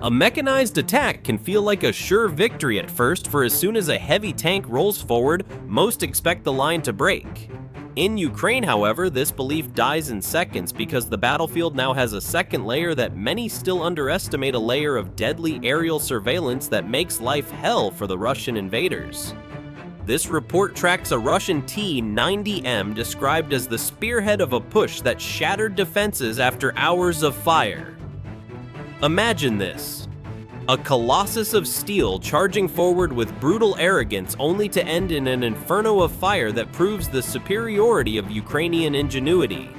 A mechanized attack can feel like a sure victory at first, for as soon as a heavy tank rolls forward, most expect the line to break. In Ukraine, however, this belief dies in seconds because the battlefield now has a second layer that many still underestimate, a layer of deadly aerial surveillance that makes life hell for the Russian invaders. This report tracks a Russian T-90M described as the spearhead of a push that shattered defenses after hours of fire. Imagine this: a colossus of steel charging forward with brutal arrogance, only to end in an inferno of fire that proves the superiority of Ukrainian ingenuity.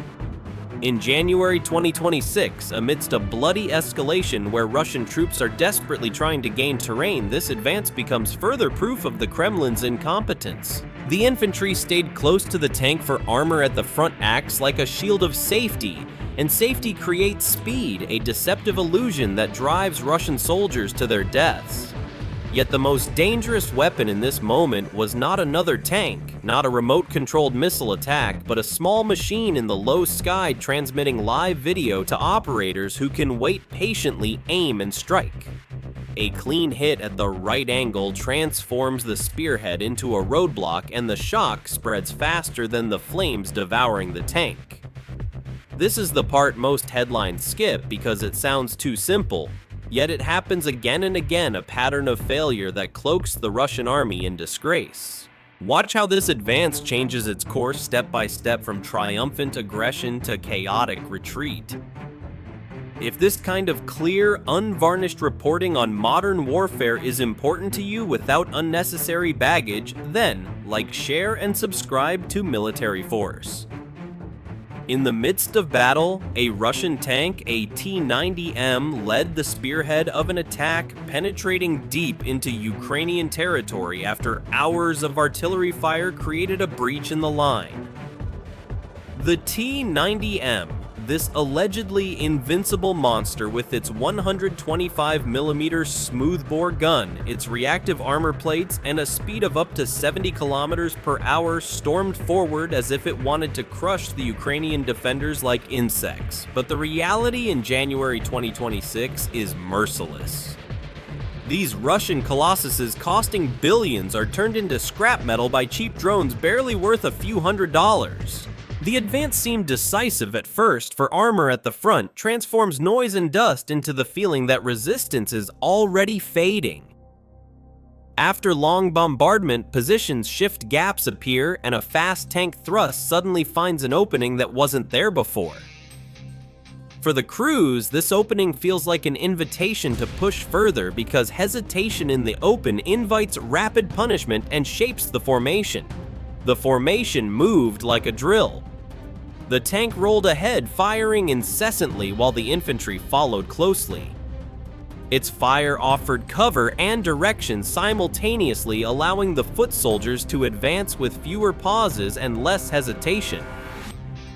In January 2026, amidst a bloody escalation where Russian troops are desperately trying to gain terrain, this advance becomes further proof of the Kremlin's incompetence. The infantry stayed close to the tank, for armor at the front acts like a shield of safety, and safety creates speed, a deceptive illusion that drives Russian soldiers to their deaths. Yet the most dangerous weapon in this moment was not another tank, not a remote-controlled missile attack, but a small machine in the low sky transmitting live video to operators who can wait patiently, aim, and strike. A clean hit at the right angle transforms the spearhead into a roadblock, and the shock spreads faster than the flames devouring the tank. This is the part most headlines skip because it sounds too simple, yet it happens again and again, a pattern of failure that cloaks the Russian army in disgrace. Watch how this advance changes its course step by step, from triumphant aggression to chaotic retreat. If this kind of clear, unvarnished reporting on modern warfare is important to you without unnecessary baggage, then like, share, and subscribe to Military Force. In the midst of battle, a Russian tank, a T-90M, led the spearhead of an attack, penetrating deep into Ukrainian territory after hours of artillery fire created a breach in the line. The T-90M, this allegedly invincible monster with its 125mm smoothbore gun, its reactive armor plates, and a speed of up to 70 km per hour, stormed forward as if it wanted to crush the Ukrainian defenders like insects. But the reality in January 2026 is merciless. These Russian colossuses costing billions are turned into scrap metal by cheap drones barely worth a few $100s. The advance seemed decisive at first, for armor at the front transforms noise and dust into the feeling that resistance is already fading. After long bombardment, positions shift, gaps appear, and a fast tank thrust suddenly finds an opening that wasn't there before. For the crews, this opening feels like an invitation to push further, because hesitation in the open invites rapid punishment and shapes the formation. The formation moved like a drill. The tank rolled ahead, firing incessantly while the infantry followed closely. Its fire offered cover and direction simultaneously, allowing the foot soldiers to advance with fewer pauses and less hesitation.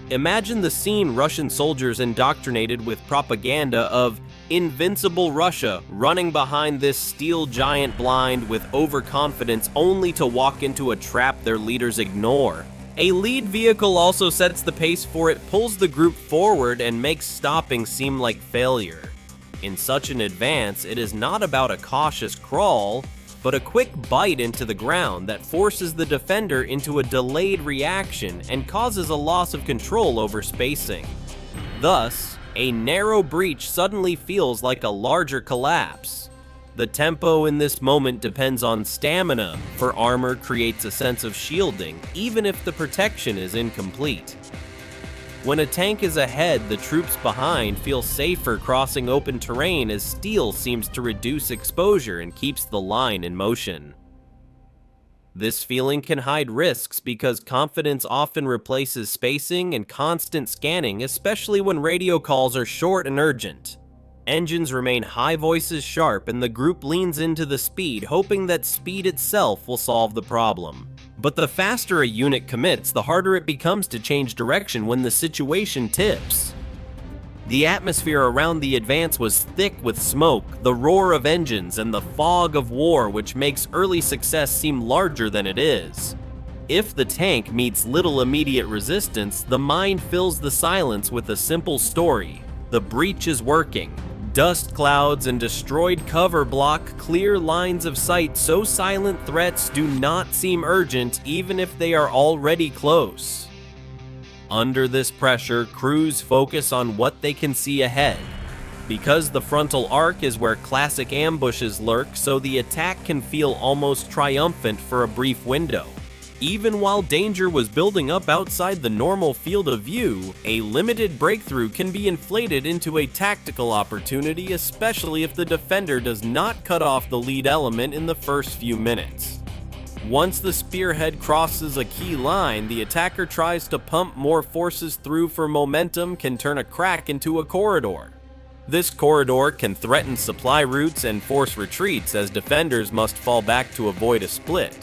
Imagine the scene: Russian soldiers indoctrinated with propaganda of invincible Russia running behind this steel giant blind with overconfidence, only to walk into a trap their leaders ignore. A lead vehicle also sets the pace, for it pulls the group forward and makes stopping seem like failure. In such an advance, it is not about a cautious crawl, but a quick bite into the ground that forces the defender into a delayed reaction and causes a loss of control over spacing. Thus, a narrow breach suddenly feels like a larger collapse. The tempo in this moment depends on stamina, for armor creates a sense of shielding, even if the protection is incomplete. When a tank is ahead, the troops behind feel safer crossing open terrain, as steel seems to reduce exposure and keeps the line in motion. This feeling can hide risks because confidence often replaces spacing and constant scanning, especially when radio calls are short and urgent. Engines remain high, voices sharp, and the group leans into the speed, hoping that speed itself will solve the problem. But the faster a unit commits, the harder it becomes to change direction when the situation tips. The atmosphere around the advance was thick with smoke, the roar of engines, and the fog of war, which makes early success seem larger than it is. If the tank meets little immediate resistance, the mind fills the silence with a simple story: the breach is working. Dust clouds and destroyed cover block clear lines of sight, so silent threats do not seem urgent even if they are already close. Under this pressure, crews focus on what they can see ahead. Because the frontal arc is where classic ambushes lurk, so the attack can feel almost triumphant for a brief window. Even while danger was building up outside the normal field of view, a limited breakthrough can be inflated into a tactical opportunity, especially if the defender does not cut off the lead element in the first few minutes. Once the spearhead crosses a key line, the attacker tries to pump more forces through for momentum can turn a crack into a corridor. This corridor can threaten supply routes and force retreats as defenders must fall back to avoid a split.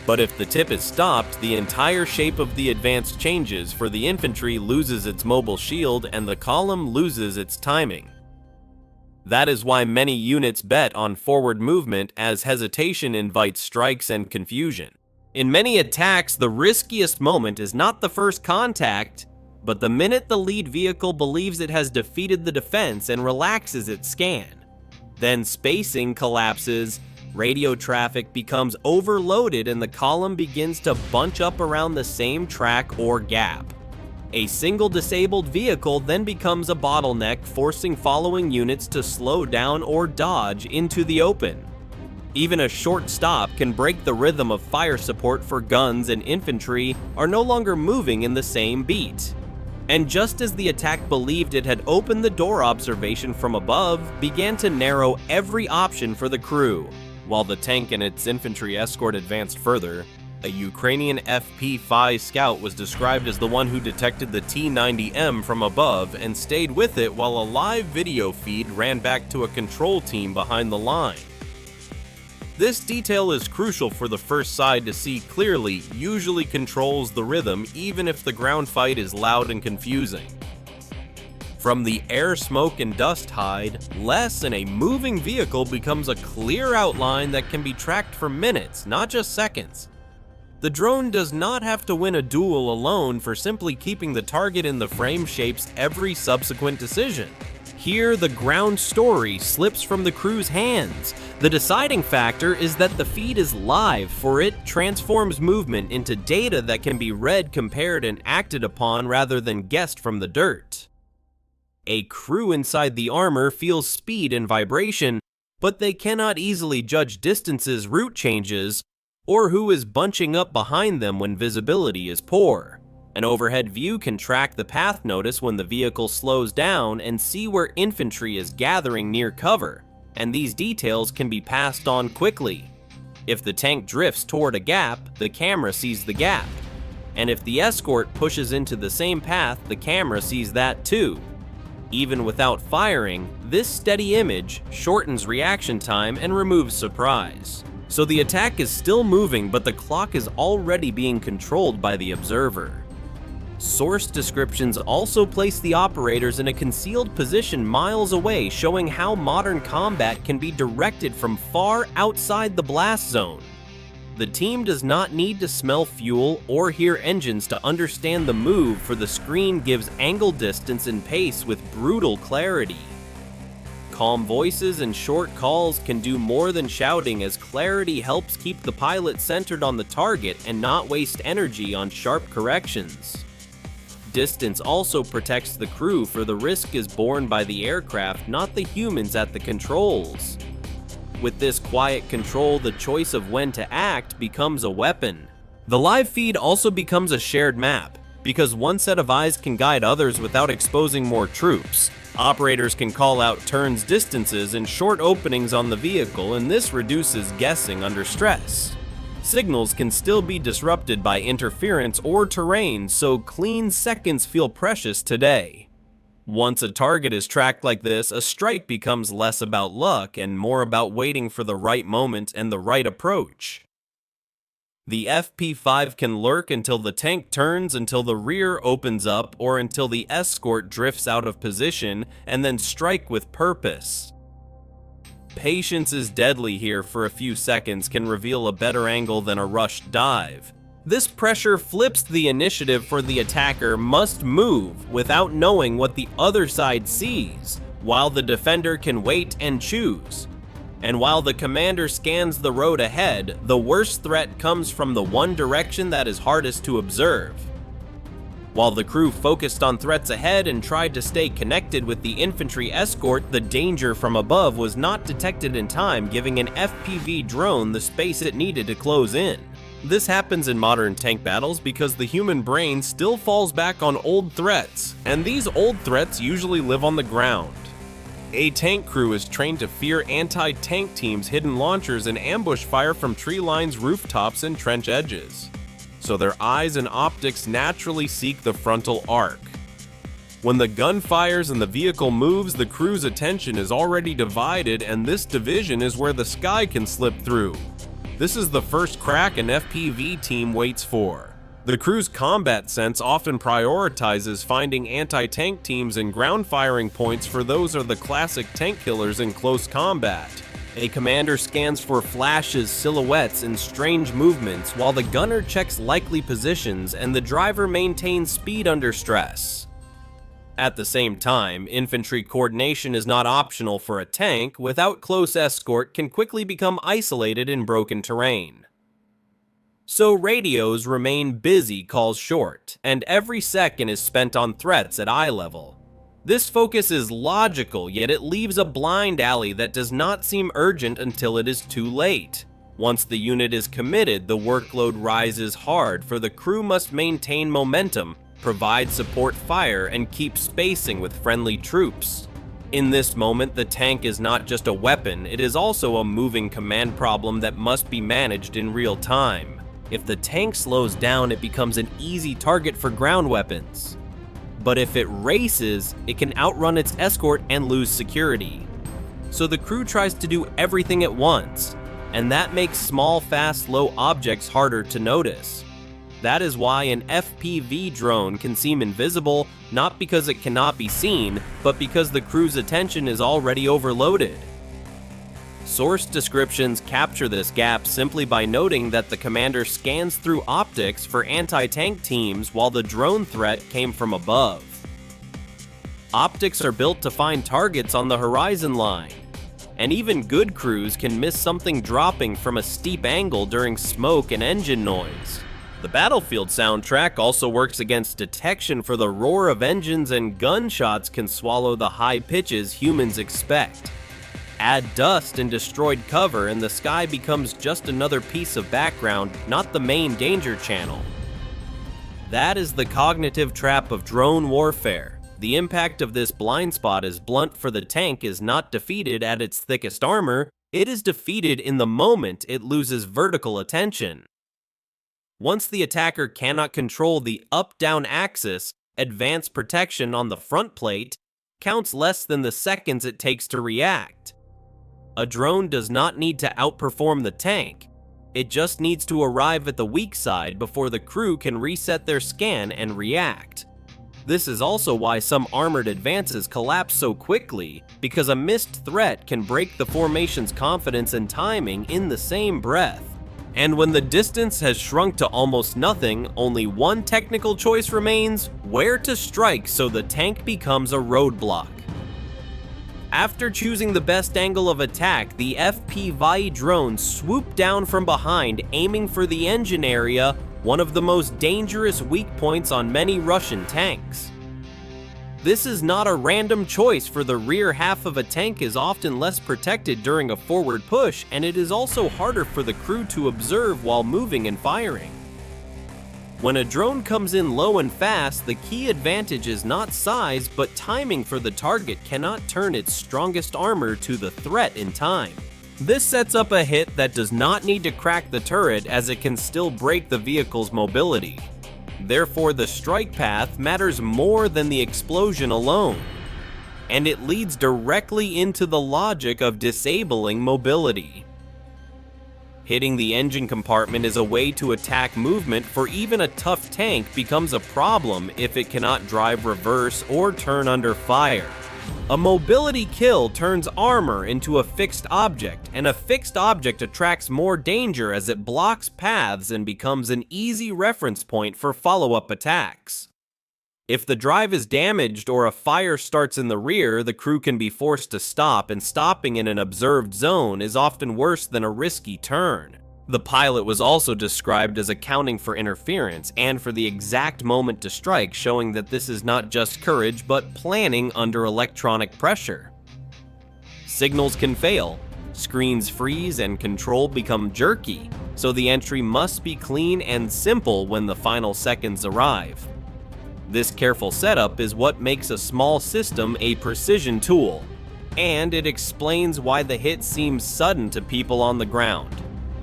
But if the tip is stopped, the entire shape of the advance changes, for the infantry loses its mobile shield and the column loses its timing. That is why many units bet on forward movement, as hesitation invites strikes and confusion. In many attacks, the riskiest moment is not the first contact, but the minute the lead vehicle believes it has defeated the defense and relaxes its scan. Then spacing collapses, radio traffic becomes overloaded, and the column begins to bunch up around the same track or gap. A single disabled vehicle then becomes a bottleneck, forcing following units to slow down or dodge into the open. Even a short stop can break the rhythm of fire support, for guns and infantry are no longer moving in the same beat. And just as the attack believed it had opened the door, observation from above began to narrow every option for the crew. While the tank and its infantry escort advanced further, a Ukrainian FP-5 scout was described as the one who detected the T-90M from above and stayed with it while a live video feed ran back to a control team behind the line. This detail is crucial for the first side to see clearly, usually controls the rhythm even if the ground fight is loud and confusing. From the air, smoke, and dust hide, less in a moving vehicle becomes a clear outline that can be tracked for minutes, not just seconds. The drone does not have to win a duel alone, for simply keeping the target in the frame shapes every subsequent decision. Here, the ground story slips from the crew's hands. The deciding factor is that the feed is live, for it transforms movement into data that can be read, compared, and acted upon rather than guessed from the dirt. A crew inside the armor feels speed and vibration, but they cannot easily judge distances, route changes, or who is bunching up behind them when visibility is poor. An overhead view can track the path notice when the vehicle slows down and see where infantry is gathering near cover, and these details can be passed on quickly. If the tank drifts toward a gap, the camera sees the gap. And if the escort pushes into the same path, the camera sees that too. Even without firing, this steady image shortens reaction time and removes surprise. So the attack is still moving, but the clock is already being controlled by the observer. Source descriptions also place the operators in a concealed position miles away, showing how modern combat can be directed from far outside the blast zone. The team does not need to smell fuel or hear engines to understand the move, for the screen gives angle, distance, and pace with brutal clarity. Calm voices and short calls can do more than shouting, as clarity helps keep the pilot centered on the target and not waste energy on sharp corrections. Distance also protects the crew, for the risk is borne by the aircraft, not the humans at the controls. With this quiet control, the choice of when to act becomes a weapon. The live feed also becomes a shared map, because one set of eyes can guide others without exposing more troops. Operators can call out turns, distances, and short openings on the vehicle, and this reduces guessing under stress. Signals can still be disrupted by interference or terrain, so clean seconds feel precious today. Once a target is tracked like this, a strike becomes less about luck and more about waiting for the right moment and the right approach. The FP-5 can lurk until the tank turns, until the rear opens up, or until the escort drifts out of position, and then strike with purpose. Patience is deadly here, for a few seconds can reveal a better angle than a rushed dive. This pressure flips the initiative, for the attacker must move without knowing what the other side sees. while the defender can wait and choose. And while the commander scans the road ahead, the worst threat comes from the one direction that is hardest to observe. While the crew focused on threats ahead and tried to stay connected with the infantry escort, the danger from above was not detected in time, giving an FPV drone the space it needed to close in. This happens in modern tank battles because the human brain still falls back on old threats, and these old threats usually live on the ground. A tank crew is trained to fear anti-tank teams' hidden launchers and ambush fire from tree lines, rooftops, and trench edges. So their eyes and optics naturally seek the frontal arc. When the gun fires and the vehicle moves, the crew's attention is already divided, and this division is where the sky can slip through. This is the first crack an FPV team waits for. The crew's combat sense often prioritizes finding anti-tank teams and ground firing points, for those are the classic tank killers in close combat. A commander scans for flashes, silhouettes, and strange movements, while the gunner checks likely positions and the driver maintains speed under stress. At the same time, infantry coordination is not optional for a tank. Without close escort, can quickly become isolated in broken terrain. So radios remain busy, calls short, and every second is spent on threats at eye level. This focus is logical, yet it leaves a blind alley that does not seem urgent until it is too late. Once the unit is committed, the workload rises hard, for the crew must maintain momentum, provide support fire, and keep spacing with friendly troops. In this moment, the tank is not just a weapon, it is also a moving command problem that must be managed in real time. If the tank slows down, it becomes an easy target for ground weapons. But if it races, it can outrun its escort and lose security. So the crew tries to do everything at once, and that makes small, fast, low objects harder to notice. That is why an FPV drone can seem invisible, not because it cannot be seen, but because the crew's attention is already overloaded. Source descriptions capture this gap simply by noting that the commander scans through optics for anti-tank teams while the drone threat came from above. Optics are built to find targets on the horizon line, and even good crews can miss something dropping from a steep angle during smoke and engine noise. The Battlefield soundtrack also works against detection, for the roar of engines and gunshots can swallow the high pitches humans expect. Add dust and destroyed cover, and the sky becomes just another piece of background, not the main danger channel. That is the cognitive trap of drone warfare. The impact of this blind spot is blunt, for the tank is not defeated at its thickest armor, it is defeated in the moment it loses vertical attention. Once the attacker cannot control the up-down axis, advanced protection on the front plate counts less than the seconds it takes to react. A drone does not need to outperform the tank, it just needs to arrive at the weak side before the crew can reset their scan and react. This is also why some armored advances collapse so quickly, because a missed threat can break the formation's confidence and timing in the same breath. And when the distance has shrunk to almost nothing, only one technical choice remains: where to strike so the tank becomes a roadblock. After choosing the best angle of attack, the FPV drones swoop down from behind, aiming for the engine area, one of the most dangerous weak points on many Russian tanks. This is not a random choice, for the rear half of a tank is often less protected during a forward push, and it is also harder for the crew to observe while moving and firing. When a drone comes in low and fast, the key advantage is not size, but timing, for the target cannot turn its strongest armor to the threat in time. This sets up a hit that does not need to crack the turret, as it can still break the vehicle's mobility. Therefore, the strike path matters more than the explosion alone, and it leads directly into the logic of disabling mobility. Hitting the engine compartment is a way to attack movement, for even a tough tank becomes a problem if it cannot drive reverse or turn under fire. A mobility kill turns armor into a fixed object, and a fixed object attracts more danger as it blocks paths and becomes an easy reference point for follow-up attacks. If the drive is damaged or a fire starts in the rear, the crew can be forced to stop, and stopping in an observed zone is often worse than a risky turn. The pilot was also described as accounting for interference and for the exact moment to strike, showing that this is not just courage but planning under electronic pressure. Signals can fail, screens freeze, and control become jerky, so the entry must be clean and simple when the final seconds arrive. This careful setup is what makes a small system a precision tool, and it explains why the hit seems sudden to people on the ground.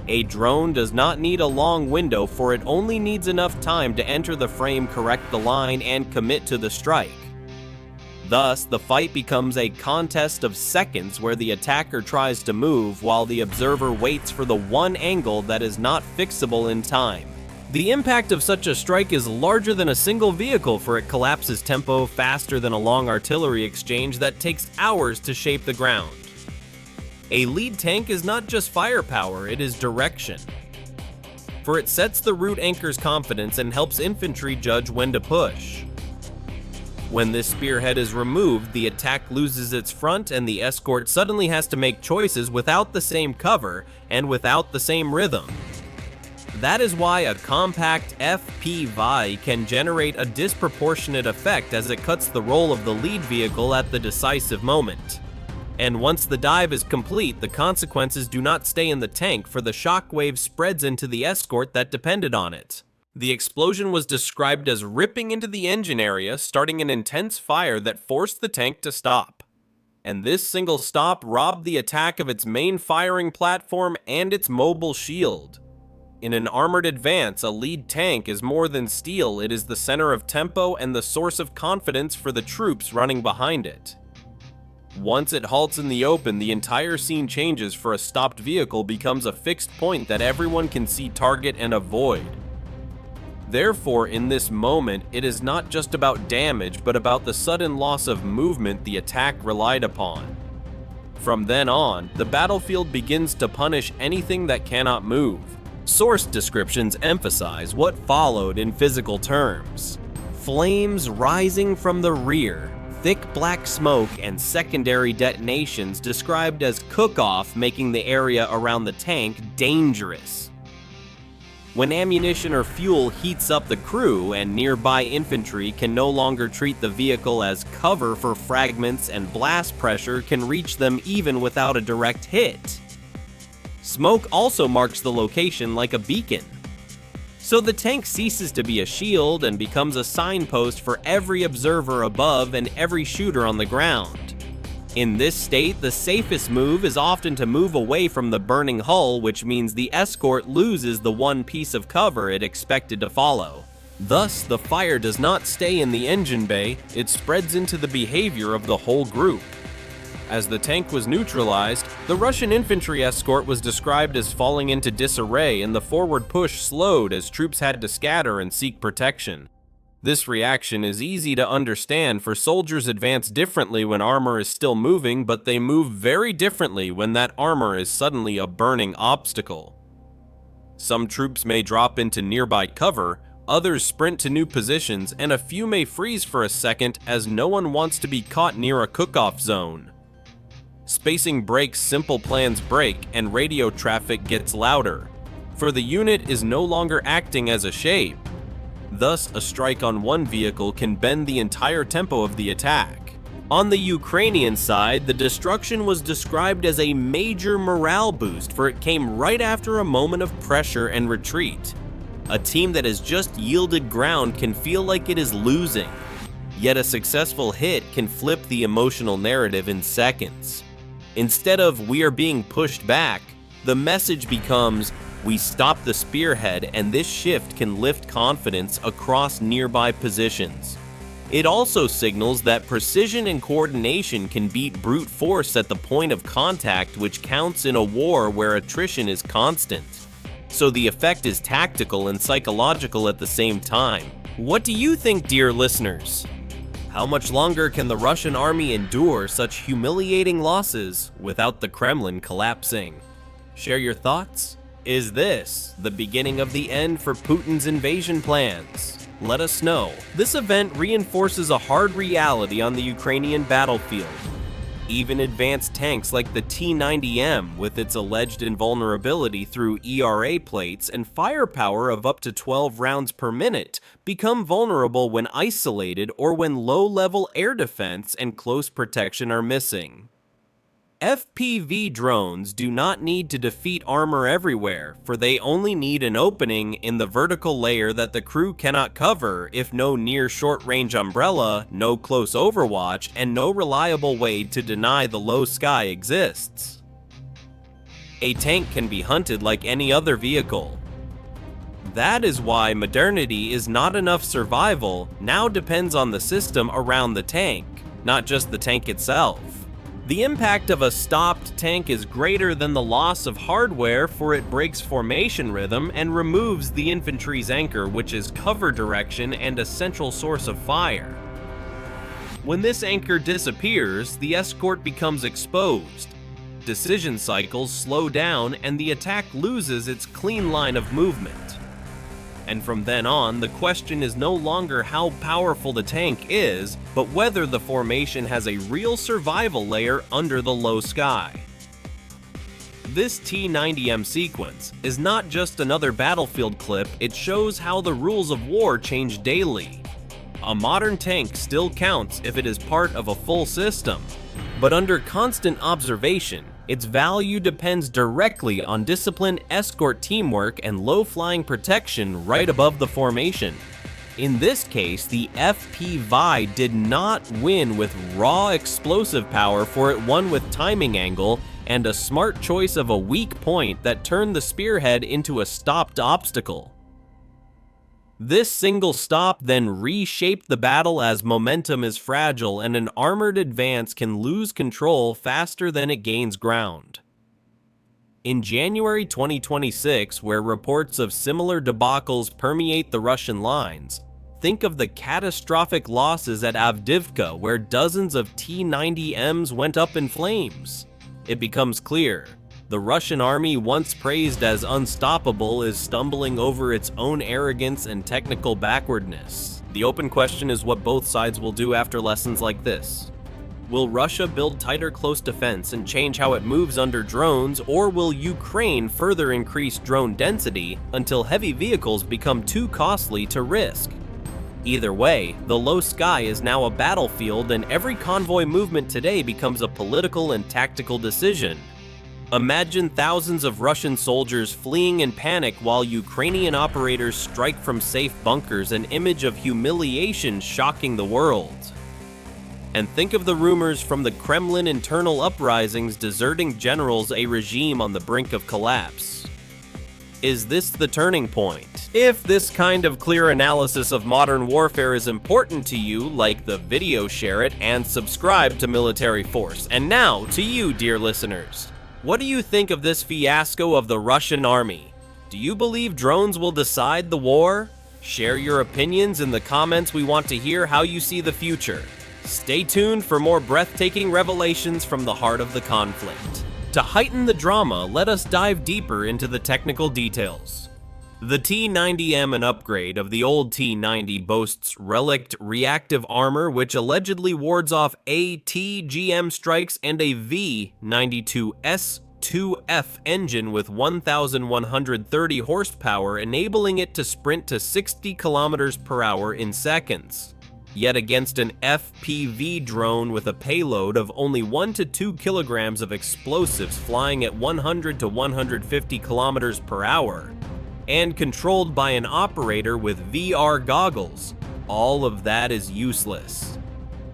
A drone does not need a long window, for it only needs enough time to enter the frame, correct the line, and commit to the strike. Thus, the fight becomes a contest of seconds where the attacker tries to move while the observer waits for the one angle that is not fixable in time. The impact of such a strike is larger than a single vehicle, for it collapses tempo faster than a long artillery exchange that takes hours to shape the ground. A lead tank is not just firepower, it is direction. For it sets the route anchor's confidence and helps infantry judge when to push. When this spearhead is removed, the attack loses its front and the escort suddenly has to make choices without the same cover and without the same rhythm. That is why a compact FPV can generate a disproportionate effect, as it cuts the role of the lead vehicle at the decisive moment. And once the dive is complete, the consequences do not stay in the tank, for the shockwave spreads into the escort that depended on it. The explosion was described as ripping into the engine area, starting an intense fire that forced the tank to stop. And this single stop robbed the attack of its main firing platform and its mobile shield. In an armored advance, a lead tank is more than steel, it is the center of tempo and the source of confidence for the troops running behind it. Once it halts in the open, the entire scene changes, for a stopped vehicle becomes a fixed point that everyone can see, target, and avoid. Therefore, in this moment, it is not just about damage, but about the sudden loss of movement the attack relied upon. From then on, the battlefield begins to punish anything that cannot move. Source descriptions emphasize what followed in physical terms. Flames rising from the rear, thick black smoke, and secondary detonations described as cook-off, making the area around the tank dangerous. When ammunition or fuel heats up the crew, and nearby infantry can no longer treat the vehicle as cover for fragments, and blast pressure can reach them even without a direct hit. Smoke also marks the location like a beacon. So the tank ceases to be a shield and becomes a signpost for every observer above and every shooter on the ground. In this state, the safest move is often to move away from the burning hull, which means the escort loses the one piece of cover it expected to follow. Thus, the fire does not stay in the engine bay, it spreads into the behavior of the whole group. As the tank was neutralized, the Russian infantry escort was described as falling into disarray, and the forward push slowed as troops had to scatter and seek protection. This reaction is easy to understand, for soldiers advance differently when armor is still moving, but they move very differently when that armor is suddenly a burning obstacle. Some troops may drop into nearby cover, others sprint to new positions, and a few may freeze for a second as no one wants to be caught near a cook-off zone. Spacing breaks, simple plans break, and radio traffic gets louder, for the unit is no longer acting as a shape. Thus, a strike on one vehicle can bend the entire tempo of the attack. On the Ukrainian side, the destruction was described as a major morale boost, for it came right after a moment of pressure and retreat. A team that has just yielded ground can feel like it is losing, yet a successful hit can flip the emotional narrative in seconds. Instead of "we are being pushed back," the message becomes "we stopped the spearhead," and this shift can lift confidence across nearby positions. It also signals that precision and coordination can beat brute force at the point of contact, which counts in a war where attrition is constant. So the effect is tactical and psychological at the same time. What do you think, dear listeners? How much longer can the Russian army endure such humiliating losses without the Kremlin collapsing? Share your thoughts. Is this the beginning of the end for Putin's invasion plans? Let us know. This event reinforces a hard reality on the Ukrainian battlefield. Even advanced tanks like the T-90M, with its alleged invulnerability through ERA plates and firepower of up to 12 rounds per minute, become vulnerable when isolated or when low-level air defense and close protection are missing. FPV drones do not need to defeat armor everywhere, for they only need an opening in the vertical layer that the crew cannot cover if no near short-range umbrella, no close overwatch, and no reliable way to deny the low sky exists. A tank can be hunted like any other vehicle. That is why modernity is not enough. Survival now depends on the system around the tank, not just the tank itself. The impact of a stopped tank is greater than the loss of hardware, for it breaks formation rhythm and removes the infantry's anchor, which is cover direction and a central source of fire. When this anchor disappears, the escort becomes exposed. Decision cycles slow down and the attack loses its clean line of movement. And from then on, the question is no longer how powerful the tank is, but whether the formation has a real survival layer under the low sky. This T-90M sequence is not just another battlefield clip, it shows how the rules of war change daily. A modern tank still counts if it is part of a full system, but under constant observation, its value depends directly on disciplined escort teamwork and low-flying protection right above the formation. In this case, the FPV did not win with raw explosive power, for it won with timing angle and a smart choice of a weak point that turned the spearhead into a stopped obstacle. This single stop then reshaped the battle, as momentum is fragile and an armored advance can lose control faster than it gains ground. In January 2026, where reports of similar debacles permeate the Russian lines, think of the catastrophic losses at Avdiivka, where dozens of T-90Ms went up in flames. It becomes clear. The Russian army, once praised as unstoppable, is stumbling over its own arrogance and technical backwardness. The open question is what both sides will do after lessons like this. Will Russia build tighter close defense and change how it moves under drones, or will Ukraine further increase drone density until heavy vehicles become too costly to risk? Either way, the low sky is now a battlefield, and every convoy movement today becomes a political and tactical decision. Imagine thousands of Russian soldiers fleeing in panic while Ukrainian operators strike from safe bunkers, an image of humiliation shocking the world. And think of the rumors from the Kremlin internal uprisings deserting generals, a regime on the brink of collapse. Is this the turning point? If this kind of clear analysis of modern warfare is important to you, like the video, share it, and subscribe to Military Force. And now, to you, dear listeners. What do you think of this fiasco of the Russian army? Do you believe drones will decide the war? Share your opinions in the comments. We want to hear how you see the future. Stay tuned for more breathtaking revelations from the heart of the conflict. To heighten the drama, let us dive deeper into the technical details. The T-90M, an upgrade of the old T-90, boasts relict reactive armor which allegedly wards off ATGM strikes and a V-92S2F engine with 1,130 horsepower, enabling it to sprint to 60 km per hour in seconds. Yet against an FPV drone with a payload of only 1 to 2 kilograms of explosives flying at 100 to 150 km per hour, and controlled by an operator with VR goggles, all of that is useless.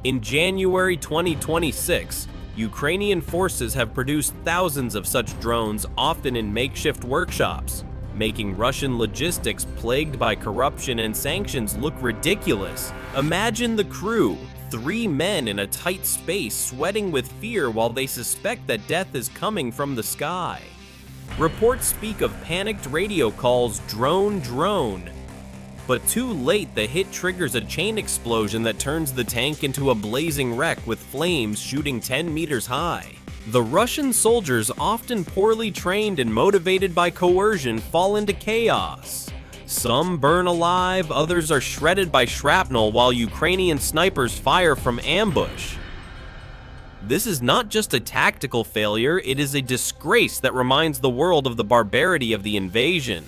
In January 2026, Ukrainian forces have produced thousands of such drones, often in makeshift workshops, making Russian logistics plagued by corruption and sanctions look ridiculous. Imagine the crew, 3 men in a tight space, sweating with fear while they suspect that death is coming from the sky. Reports speak of panicked radio calls, drone, drone. But too late, the hit triggers a chain explosion that turns the tank into a blazing wreck with flames shooting 10 meters high. The Russian soldiers, often poorly trained and motivated by coercion, fall into chaos. Some burn alive, others are shredded by shrapnel while Ukrainian snipers fire from ambush. This is not just a tactical failure, it is a disgrace that reminds the world of the barbarity of the invasion.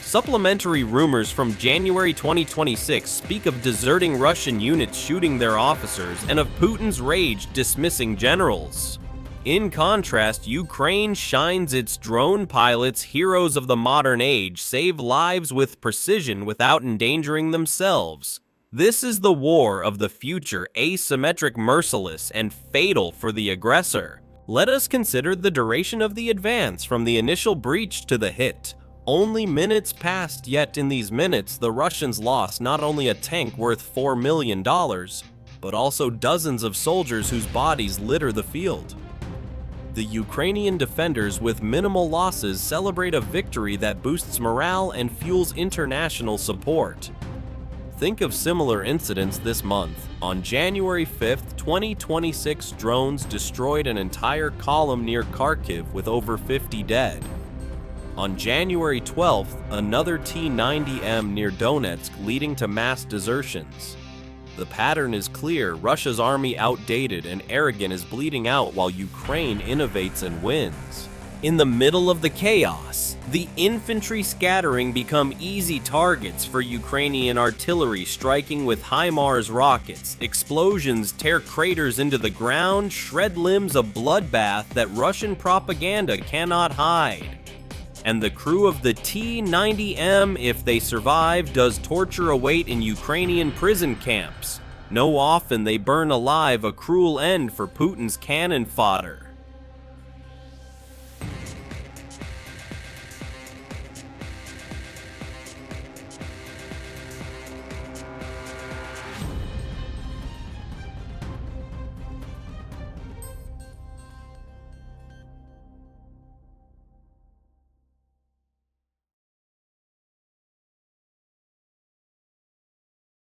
Supplementary rumors from January 2026 speak of deserting Russian units shooting their officers and of Putin's rage dismissing generals. In contrast, Ukraine shines its drone pilots, heroes of the modern age, save lives with precision without endangering themselves. This is the war of the future, asymmetric, merciless, and fatal for the aggressor. Let us consider the duration of the advance from the initial breach to the hit. Only minutes passed, yet in these minutes, the Russians lost not only a tank worth $4 million, but also dozens of soldiers whose bodies litter the field. The Ukrainian defenders, with minimal losses, celebrate a victory that boosts morale and fuels international support. Think of similar incidents this month. On January 5th, 2026, drones destroyed an entire column near Kharkiv with over 50 dead. On January 12th, another T-90M near Donetsk, leading to mass desertions. The pattern is clear: Russia's army outdated and arrogant is bleeding out while Ukraine innovates and wins. In the middle of the chaos, the infantry scattering become easy targets for Ukrainian artillery striking with HIMARS rockets. Explosions tear craters into the ground, shred limbs, a bloodbath that Russian propaganda cannot hide. And the crew of the T-90M, if they survive, does torture await in Ukrainian prison camps. No, often they burn alive, a cruel end for Putin's cannon fodder.